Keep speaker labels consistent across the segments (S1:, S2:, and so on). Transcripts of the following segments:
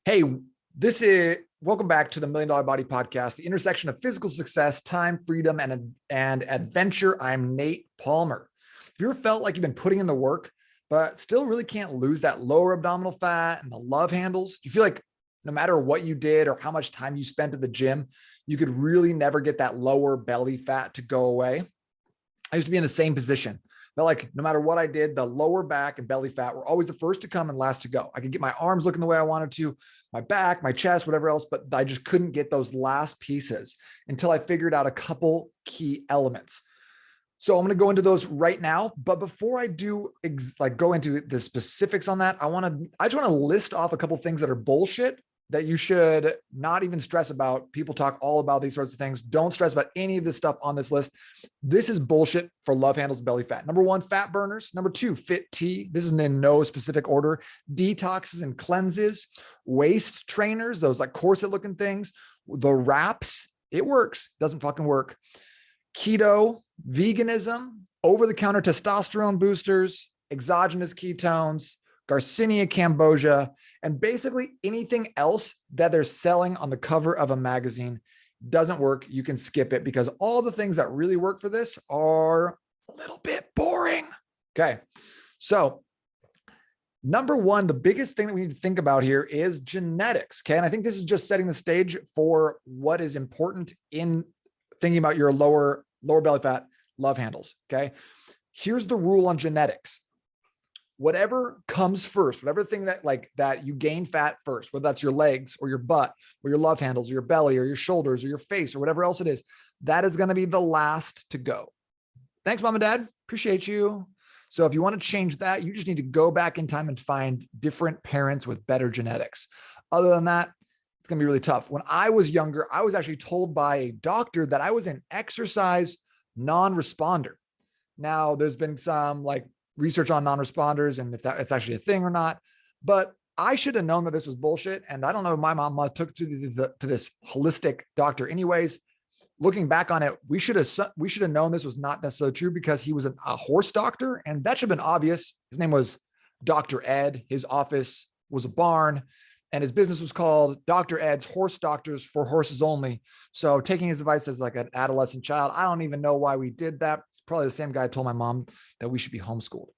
S1: Hey, welcome back to the Million Dollar Body Podcast, the intersection of physical success, time, freedom, and adventure. I'm Nate Palmer. If you ever felt like you've been putting in the work, but still really can't lose that lower abdominal fat and the love handles, do you feel like no matter what you did or how much time you spent at the gym, you could really never get that lower belly fat to go away? I used to be in the same position. But like, no matter what I did, the lower back and belly fat were always the first to come and last to go. I could get my arms looking the way I wanted to, my back, my chest, whatever else, but I just couldn't get those last pieces until I figured out a couple key elements. So I'm going to go into those right now. But before I do go into the specifics on that, I just want to list off a couple things that are bullshit that you should not even stress about. People talk all about these sorts of things. Don't stress about any of this stuff on this list. This is bullshit for love handles, belly fat. Number one, fat burners. Number two, fit T. This is in no specific order. Detoxes and cleanses, waist trainers, those like corset looking things, the wraps. It works. Doesn't fucking work. Keto, veganism, over-the-counter testosterone boosters, exogenous ketones, Garcinia cambogia, and basically anything else that they're selling on the cover of a magazine doesn't work. You can skip it because all the things that really work for this are a little bit boring. Okay. So number one, the biggest thing that we need to think about here is genetics. Okay. And I think this is just setting the stage for what is important in thinking about your lower belly fat love handles. Okay. Here's the rule on genetics. Whatever comes first, whatever thing that you gain fat first, whether that's your legs or your butt or your love handles or your belly or your shoulders or your face or whatever else it is, that is going to be the last to go. Thanks, mom and dad. Appreciate you. So if you want to change that, you just need to go back in time and find different parents with better genetics. Other than that, it's going to be really tough. When I was younger, I was actually told by a doctor that I was an exercise non-responder. Now, there's been some research on non-responders and if it's actually a thing or not, but I should have known that this was bullshit. And I don't know, my mom took to this holistic doctor anyways. Looking back on it, we should have known this was not necessarily true because he was a horse doctor, and that should have been obvious. His name was Dr. Ed. His office was a barn, and his business was called Dr. Ed's Horse Doctors for Horses Only. So taking his advice as like an adolescent child, I don't even know why we did that. It's probably the same guy who told my mom that we should be homeschooled.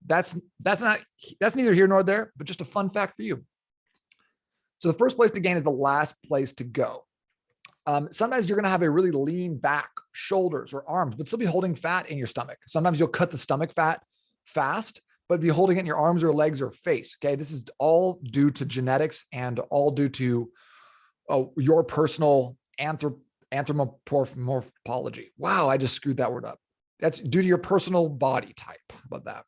S1: That's neither here nor there, but just a fun fact for you. So the first place to gain is the last place to go. Sometimes you're going to have a really lean back, shoulders, or arms, but still be holding fat in your stomach. Sometimes you'll cut the stomach fat fast, but be holding it in your arms or legs or face. Okay. This is all due to genetics and all due to your personal anthropomorphology. Wow. I just screwed that word up. That's due to your personal body type. How about that?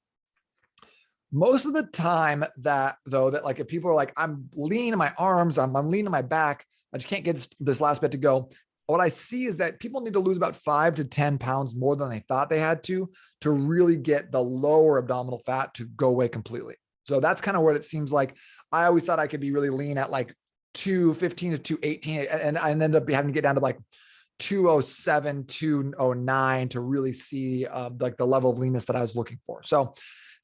S1: Most of the time that if people are like, I'm lean in my arms, I'm lean in my back, I just can't get this last bit to go. What I see is that people need to lose about 5 to 10 pounds more than they thought they had to really get the lower abdominal fat to go away completely. So that's kind of what it seems like. I always thought I could be really lean at like 215 to 218. And I ended up having to get down to like 207, 209 to really see like the level of leanness that I was looking for. So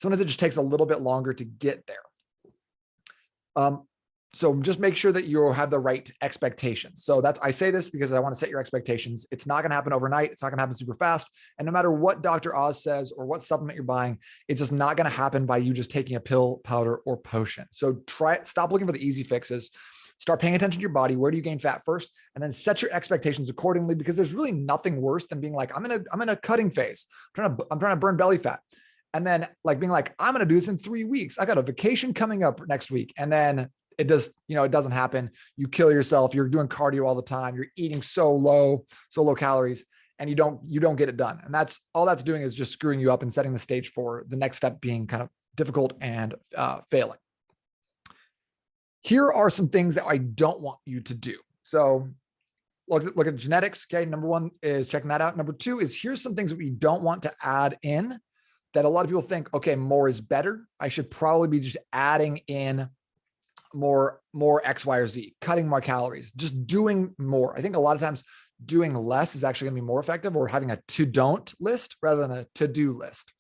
S1: sometimes it just takes a little bit longer to get there. So just make sure that you have the right expectations. So I say this because I want to set your expectations. It's not going to happen overnight. It's not going to happen super fast. And no matter what Dr. Oz says or what supplement you're buying, it's just not going to happen by you just taking a pill, powder, or potion. So stop looking for the easy fixes. Start paying attention to your body. Where do you gain fat first? And then set your expectations accordingly, because there's really nothing worse than being like, I'm in a cutting phase. I'm trying to burn belly fat. And then being like, I'm going to do this in 3 weeks. I got a vacation coming up next week. And then it doesn't happen. You kill yourself. You're doing cardio all the time. You're eating so low calories, and you don't get it done. And that's doing is just screwing you up and setting the stage for the next step being kind of difficult and failing. Here are some things that I don't want you to do. So look at genetics. Okay. Number one is checking that out. Number two is here's some things that we don't want to add in that a lot of people think, okay, more is better. I should probably be just adding in more X, Y, or Z, cutting more calories, just doing more. I think a lot of times doing less is actually going to be more effective, or having a to-don't list rather than a to-do list.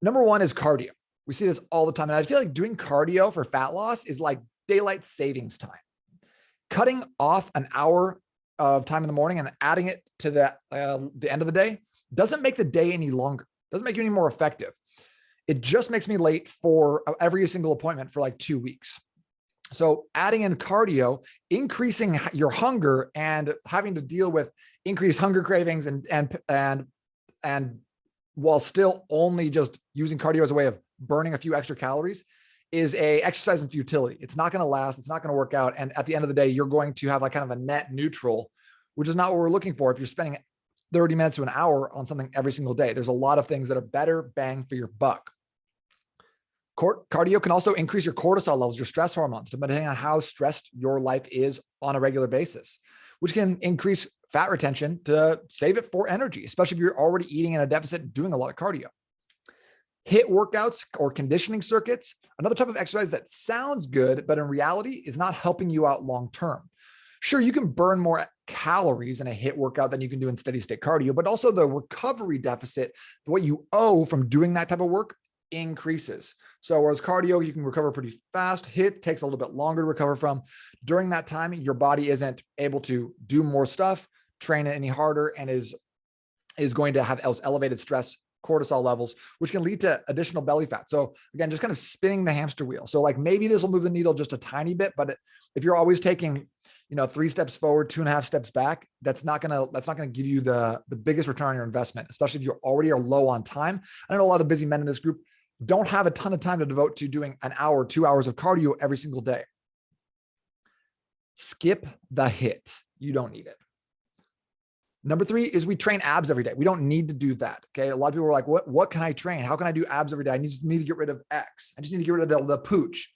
S1: Number one is cardio. We see this all the time. And I feel like doing cardio for fat loss is like daylight savings time. Cutting off an hour of time in the morning and adding it to the end of the day doesn't make the day any longer, doesn't make you any more effective. It just makes me late for every single appointment for like 2 weeks. So adding in cardio, increasing your hunger and having to deal with increased hunger cravings and while still only just using cardio as a way of burning a few extra calories is a exercise in futility. It's not going to last. It's not going to work out. And at the end of the day, you're going to have like kind of a net neutral, which is not what we're looking for. If you're spending 30 minutes to an hour on something every single day, there's a lot of things that are better bang for your buck. Cardio can also increase your cortisol levels, your stress hormones, depending on how stressed your life is on a regular basis, which can increase fat retention to save it for energy, especially if you're already eating in a deficit and doing a lot of cardio. HIIT workouts or conditioning circuits, another type of exercise that sounds good, but in reality is not helping you out long-term. Sure, you can burn more calories in a HIIT workout than you can do in steady state cardio, but also the recovery deficit, what you owe from doing that type of work increases. So whereas cardio, you can recover pretty fast, HIIT takes a little bit longer to recover from. During that time, your body isn't able to do more stuff, train it any harder, and is going to have elevated stress cortisol levels, which can lead to additional belly fat. So again, just kind of spinning the hamster wheel. So like maybe this will move the needle just a tiny bit, but if you're always taking 3 steps forward, 2.5 steps back, that's not gonna give you the biggest return on your investment, especially if you already are low on time. I know a lot of busy men in this group don't have a ton of time to devote to doing an hour, 2 hours of cardio every single day. Skip the HIIT. You don't need it. Number 3 is we train abs every day. We don't need to do that. Okay. A lot of people are like, what can I train? How can I do abs every day? I just need to get rid of X. I just need to get rid of the pooch.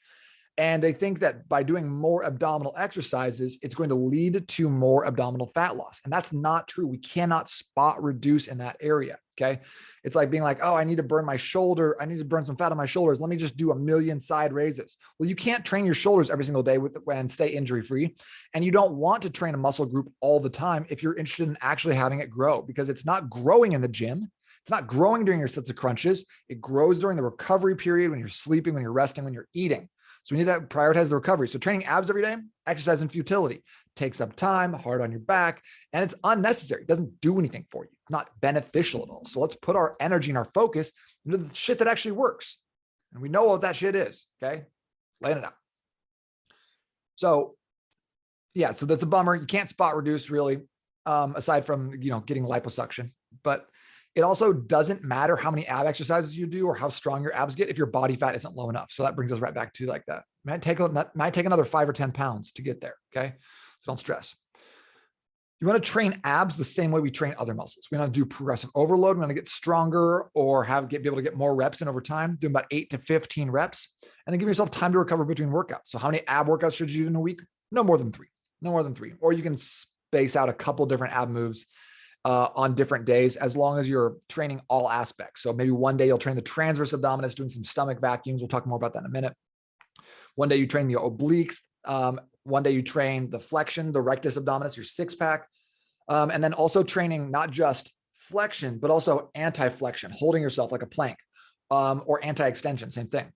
S1: And they think that by doing more abdominal exercises, it's going to lead to more abdominal fat loss. And that's not true. We cannot spot reduce in that area. Okay. It's like being like, oh, I need to burn my shoulder. I need to burn some fat on my shoulders. Let me just do 1,000,000 side raises. Well, you can't train your shoulders every single day and stay injury free. And you don't want to train a muscle group all the time if you're interested in actually having it grow, because it's not growing in the gym. It's not growing during your sets of crunches. It grows during the recovery period, when you're sleeping, when you're resting, when you're eating. So we need to prioritize the recovery. So training abs every day, exercise in futility, takes up time, hard on your back, and it's unnecessary. It doesn't do anything for you. It's not beneficial at all. So let's put our energy and our focus into the shit that actually works. And we know what that shit is. Okay. Laying it out. So yeah, so that's a bummer. You can't spot reduce really, aside from, getting liposuction, but it also doesn't matter how many ab exercises you do or how strong your abs get if your body fat isn't low enough. So that brings us right back to like that. Might take another 5 or 10 pounds to get there. Okay. So don't stress. You want to train abs the same way we train other muscles. We want to do progressive overload. We want to get stronger or be able to get more reps in over time, doing about 8 to 15 reps, and then give yourself time to recover between workouts. So how many ab workouts should you do in a week? No more than 3. Or you can space out a couple different ab moves on different days, as long as you're training all aspects. So maybe one day you'll train the transverse abdominis, doing some stomach vacuums. We'll talk more about that in a minute. One day you train the obliques. One day you train the flexion, the rectus abdominis, your 6-pack. And then also training not just flexion, but also anti-flexion, holding yourself like a plank, or anti-extension, same thing.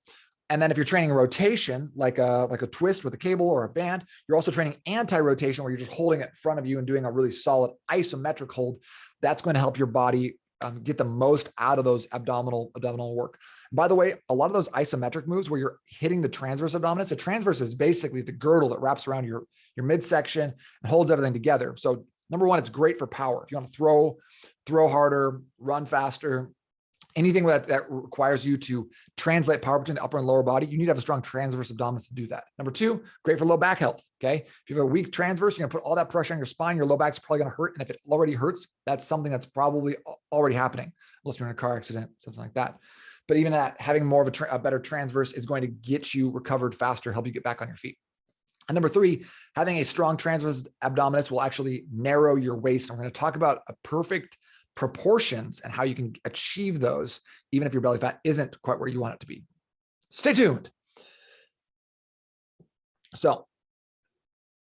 S1: And then if you're training rotation, like a twist with a cable or a band, you're also training anti-rotation, where you're just holding it in front of you and doing a really solid isometric hold. That's going to help your body get the most out of those abdominal work. By the way, a lot of those isometric moves where you're hitting the transverse abdominis, the transverse is basically the girdle that wraps around your midsection and holds everything together. So number 1, it's great for power. If you want to throw harder, run faster, anything that requires you to translate power between the upper and lower body, you need to have a strong transverse abdominis to do that. Number 2, great for low back health. Okay. If you have a weak transverse, you're going to put all that pressure on your spine. Your low back's probably going to hurt. And if it already hurts, that's something that's probably already happening, unless you're in a car accident, something like that. But even that, having more of a better transverse is going to get you recovered faster, help you get back on your feet. And number 3, having a strong transverse abdominis will actually narrow your waist. And we're going to talk about a perfect proportions and how you can achieve those, even if your belly fat isn't quite where you want it to be. Stay tuned. So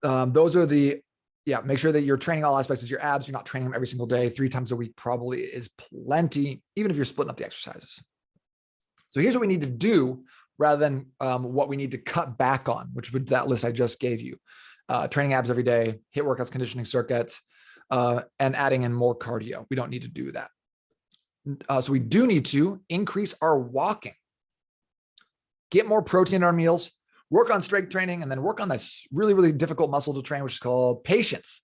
S1: those are make sure that you're training all aspects of your abs. You're not training them every single day. 3 times a week probably is plenty, even if you're splitting up the exercises. So here's what we need to do rather than what we need to cut back on, which would that list I just gave you. Training abs every day, hit workouts, conditioning circuits, and adding in more cardio. We don't need to do that. So we do need to increase our walking, get more protein in our meals, work on strength training, and then work on this really, really difficult muscle to train, which is called patience.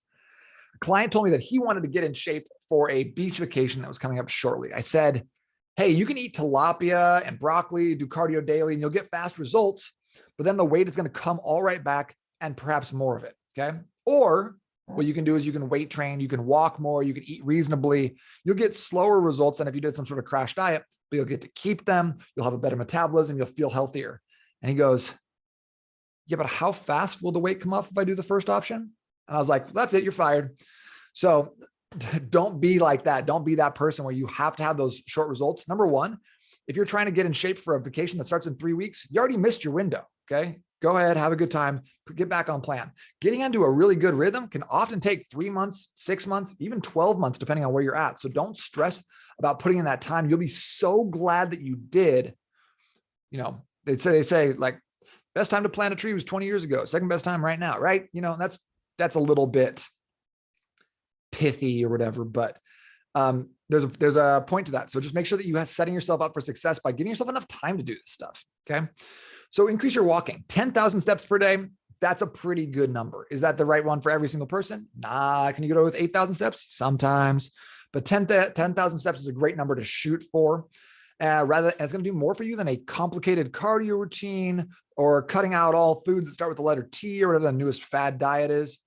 S1: A client told me that he wanted to get in shape for a beach vacation that was coming up shortly. I said, hey, you can eat tilapia and broccoli, do cardio daily, and you'll get fast results, but then the weight is going to come all right back and perhaps more of it. Okay. Or what you can do is you can weight train, you can walk more, you can eat reasonably. You'll get slower results than if you did some sort of crash diet, but you'll get to keep them. You'll have a better metabolism. You'll feel healthier. And he goes, yeah, but how fast will the weight come off if I do the first option? And I was like, that's it. You're fired. So don't be like that. Don't be that person where you have to have those short results. Number one, if you're trying to get in shape for a vacation that starts in 3 weeks, you already missed your window. Okay. Go ahead, have a good time, get back on plan. Getting into a really good rhythm can often take 3 months, 6 months, even 12 months, depending on where you're at. So don't stress about putting in that time. You'll be so glad that you did. You know, they say like best time to plant a tree was 20 years ago. Second best time right now, right? You know, that's a little bit pithy or whatever, but there's a point to that. So just make sure that you are setting yourself up for success by giving yourself enough time to do this stuff. Okay. So increase your walking, 10,000 steps per day. That's a pretty good number. Is that the right one for every single person? Nah. Can you go with 8,000 steps? Sometimes, but 10,000 steps is a great number to shoot for. And it's going to do more for you than a complicated cardio routine or cutting out all foods that start with the letter T or whatever the newest fad diet is.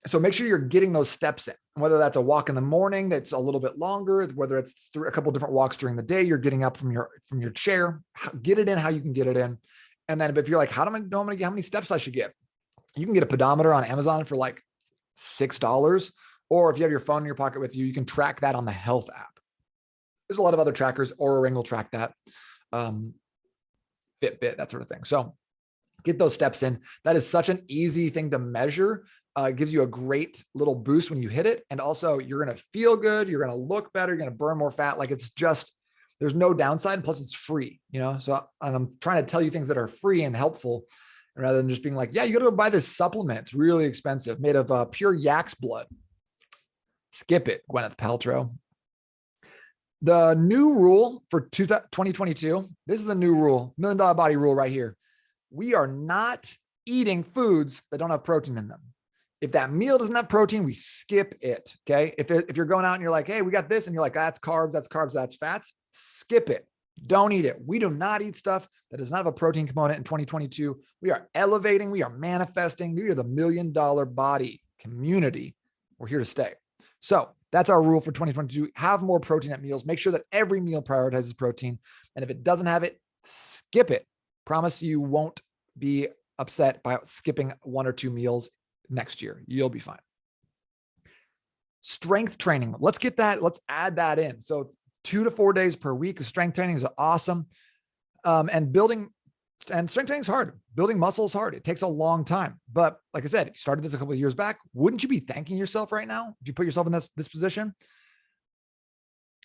S1: So make sure you're getting those steps in, whether that's a walk in the morning that's a little bit longer, whether it's through a couple of different walks during the day, you're getting up from your chair, get it in how you can get it in. And then if you're like, how do I know how many steps I should get? You can get a pedometer on Amazon for like $6. Or if you have your phone in your pocket with you, you can track that on the health app. There's a lot of other trackers. Oura Ring will track that. Fitbit, that sort of thing. So get those steps in. That is such an easy thing to measure. It gives you a great little boost when you hit it. And also you're going to feel good. You're going to look better. You're going to burn more fat. Like it's just, there's no downside. And plus it's free, you know? So I'm trying to tell you things that are free and helpful rather than just being like, yeah, you got to go buy this supplement. It's really expensive, made of pure yak's blood. Skip it, Gwyneth Paltrow. The new rule for 2022, this is the new rule, $1 million body rule right here. We are not eating foods that don't have protein in them. If that meal doesn't have protein, we skip it. Okay. If you're going out and you're like, hey, we got this. And you're like, that's carbs, that's fats. Skip it. Don't eat it. We do not eat stuff that does not have a protein component in 2022. We are elevating. We are manifesting. We are the $1 million body community. We're here to stay. So that's our rule for 2022. Have more protein at meals. Make sure that every meal prioritizes protein. And if it doesn't have it, skip it. Promise you won't be upset by skipping 1 or 2 meals next year. You'll be fine. Strength training. Let's get that. Let's add that in. So 2 to 4 days per week of strength training is awesome. And strength training is hard. Building muscle is hard. It takes a long time. But like I said, if you started this a couple of years back, wouldn't you be thanking yourself right now if you put yourself in this position?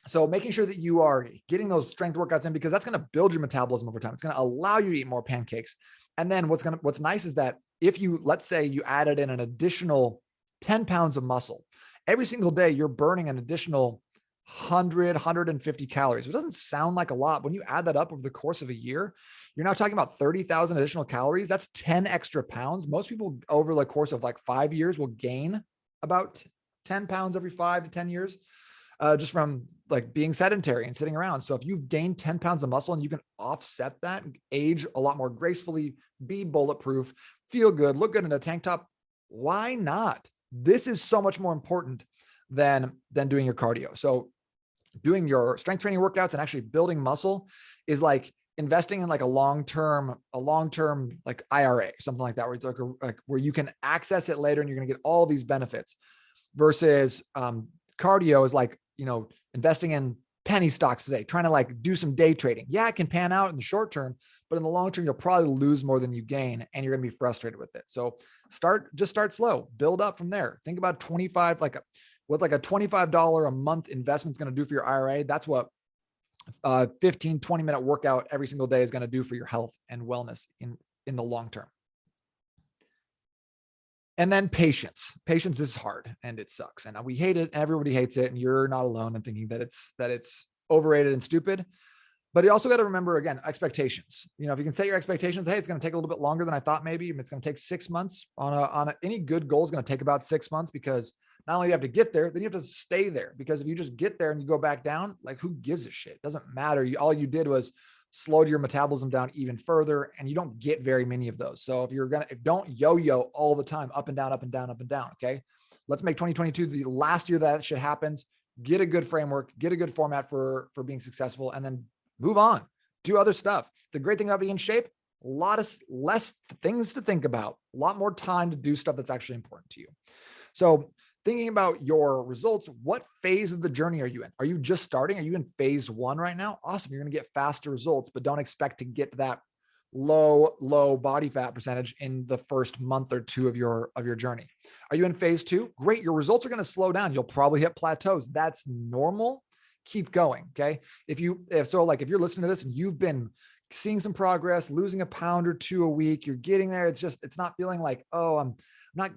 S1: So making sure that you are getting those strength workouts in, because that's going to build your metabolism over time. It's going to allow you to eat more pancakes. And then what's nice is that if you, let's say you added in an additional 10 pounds of muscle, every single day, you're burning an additional 150 calories. It doesn't sound like a lot. When you add that up over the course of a year, you're now talking about 30,000 additional calories. That's 10 extra pounds. Most people over the course of like 5 years will gain about 10 pounds every 5 to 10 years. Just from like being sedentary and sitting around. So if you've gained 10 pounds of muscle and you can offset that, age a lot more gracefully, be bulletproof, feel good, look good in a tank top, why not? This is so much more important than doing your cardio. So doing your strength training workouts and actually building muscle is like investing in like a long-term like IRA, something like that, where it's like where you can access it later and you're going to get all these benefits versus cardio is like, you know, investing in penny stocks today, trying to like do some day trading. Yeah, it can pan out in the short term, but in the long term, you'll probably lose more than you gain and you're going to be frustrated with it. So just start slow, build up from there. Think about 25, what like a $25 a month investment is going to do for your IRA. That's what 15, 20-minute workout every single day is going to do for your health and wellness in the long term. And then patience. Patience is hard and it sucks. And we hate it and everybody hates it. And you're not alone in thinking that it's overrated and stupid. But you also got to remember, again, expectations. You know, if you can set your expectations, hey, it's going to take a little bit longer than I thought. Maybe it's going to take 6 months any good goal is going to take about 6 months, because not only do you have to get there, then you have to stay there. Because if you just get there and you go back down, like, who gives a shit? It doesn't matter. All you did was slowed your metabolism down even further, and you don't get very many of those. So if don't yo-yo all the time, up and down, up and down, up and down. Okay. Let's make 2022 the last year that shit happens. Get a good framework, get a good format for being successful, and then move on, do other stuff. The great thing about being in shape, a lot of less things to think about, a lot more time to do stuff that's actually important to you. So thinking about your results, what phase of the journey are you in? Are you just starting? Are you in phase 1 right now? Awesome. You're going to get faster results, but don't expect to get to that low body fat percentage in the first month or 2 of your journey. Are you in phase 2? Great. Your results are going to slow down. You'll probably hit plateaus. That's normal. Keep going. Okay. If you're listening to this and you've been seeing some progress, losing a pound or 2 a week, you're getting there. It's not feeling like, oh, I'm not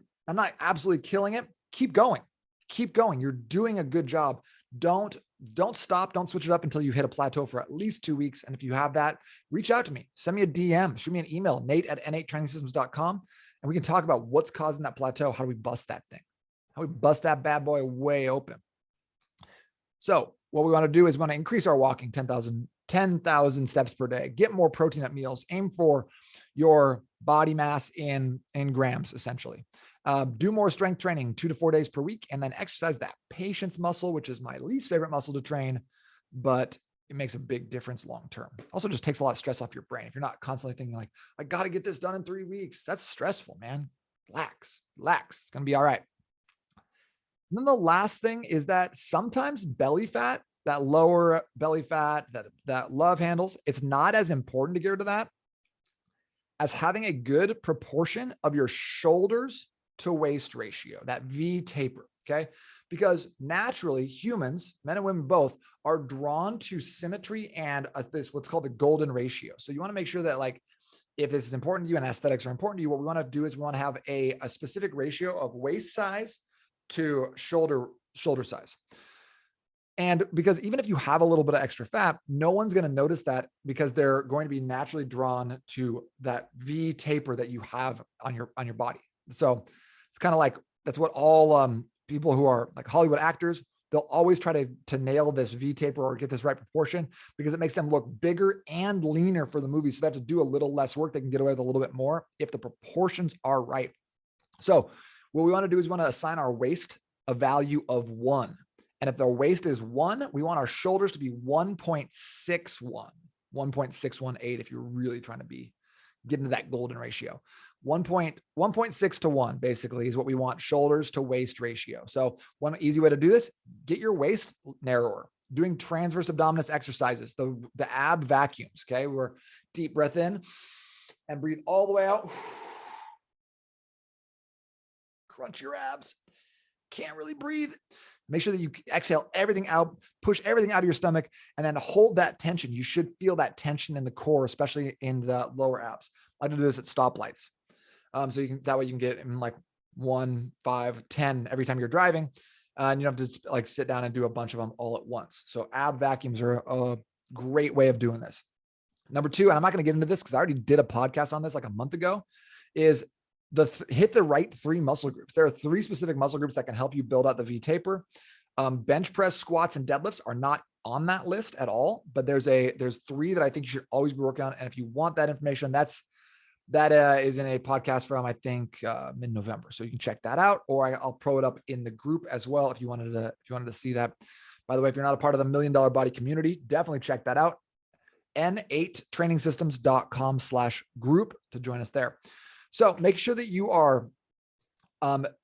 S1: absolutely killing it. Keep going. Keep going. You're doing a good job. Don't stop. Don't switch it up until you hit a plateau for at least 2 weeks. And if you have that, reach out to me, send me a DM, shoot me an email, nate@n8trainingsystems.com. And we can talk about what's causing that plateau. How do we bust that thing? How do we bust that bad boy way open? So what we want to do is we want to increase our walking 10,000 steps per day, get more protein at meals, aim for your body mass in grams, essentially. Do more strength training 2 to 4 days per week, and then exercise that patience muscle, which is my least favorite muscle to train, but it makes a big difference long-term. Also just takes a lot of stress off your brain. If you're not constantly thinking like, I got to get this done in 3 weeks, that's stressful, man. Relax. It's going to be all right. And then the last thing is that sometimes belly fat, that lower belly fat, that love handles, it's not as important to get rid of that as having a good proportion of your shoulders to waist ratio, that V taper. Okay. Because naturally humans, men and women both, are drawn to symmetry and what's called the golden ratio. So you want to make sure that, like, if this is important to you and aesthetics are important to you, what we want to do is we want to have a specific ratio of waist size to shoulder size. And because even if you have a little bit of extra fat, no one's going to notice that, because they're going to be naturally drawn to that V taper that you have on your body. So it's kind of like, that's what all people who are like Hollywood actors, they'll always try to nail this V taper or get this right proportion, because it makes them look bigger and leaner for the movie. So they have to do a little less work. They can get away with a little bit more if the proportions are right. So what we want to do is we want to assign our waist a value of 1. And if the waist is 1, we want our shoulders to be 1.618 if you're really trying to get into that golden ratio. 1.6 to 1 basically is what we want, shoulders to waist ratio. So one easy way to do this, get your waist narrower, doing transverse abdominis exercises, the ab vacuums. Okay. We're deep breath in and breathe all the way out. Crunch your abs. Can't really breathe. Make sure that you exhale everything out, push everything out of your stomach, and then hold that tension. You should feel that tension in the core, especially in the lower abs. I like to do this at stoplights. So that way you can get in like 1, 5, 10 every time you're driving. And you don't have to like sit down and do a bunch of them all at once. So ab vacuums are a great way of doing this. Number 2, and I'm not going to get into this because I already did a podcast on this like a month ago, is hit the right 3 muscle groups. There are 3 specific muscle groups that can help you build out the V taper. Bench press, squats, and deadlifts are not on that list at all, but there's 3 that I think you should always be working on. And if you want that information, that is in a podcast from, I think, mid-November. So you can check that out, or I'll throw it up in the group as well if you wanted to see that. By the way, if you're not a part of the $1 Million Body community, definitely check that out. n8trainingsystems.com/group to join us there. So make sure that you are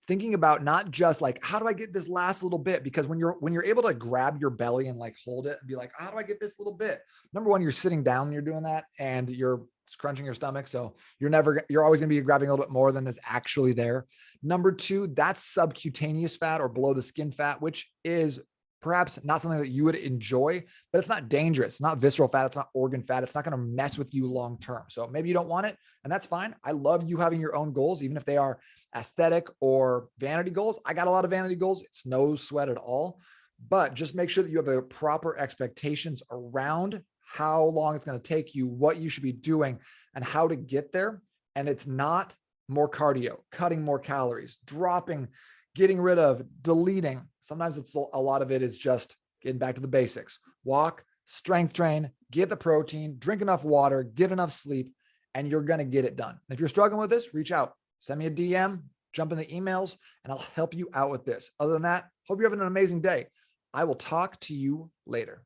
S1: thinking about not just like, how do I get this last little bit? Because when you're able to grab your belly and like hold it and be like, how do I get this little bit? Number 1, you're sitting down when you're doing that and you're crunching your stomach. So you're always going to be grabbing a little bit more than is actually there. Number 2, that's subcutaneous fat or below the skin fat, which is perhaps not something that you would enjoy, but it's not dangerous. It's not visceral fat. It's not organ fat. It's not going to mess with you long-term. So maybe you don't want it, and that's fine. I love you having your own goals, even if they are aesthetic or vanity goals. I got a lot of vanity goals. It's no sweat at all, but just make sure that you have the proper expectations around how long it's going to take you, what you should be doing, and how to get there. And it's not more cardio, cutting more calories, dropping, getting rid of, deleting. Sometimes it's a lot of it is just getting back to the basics. Walk, strength train, get the protein, drink enough water, get enough sleep, and you're going to get it done. If you're struggling with this, reach out, send me a DM, jump in the emails, and I'll help you out with this. Other than that, hope you're having an amazing day. I will talk to you later.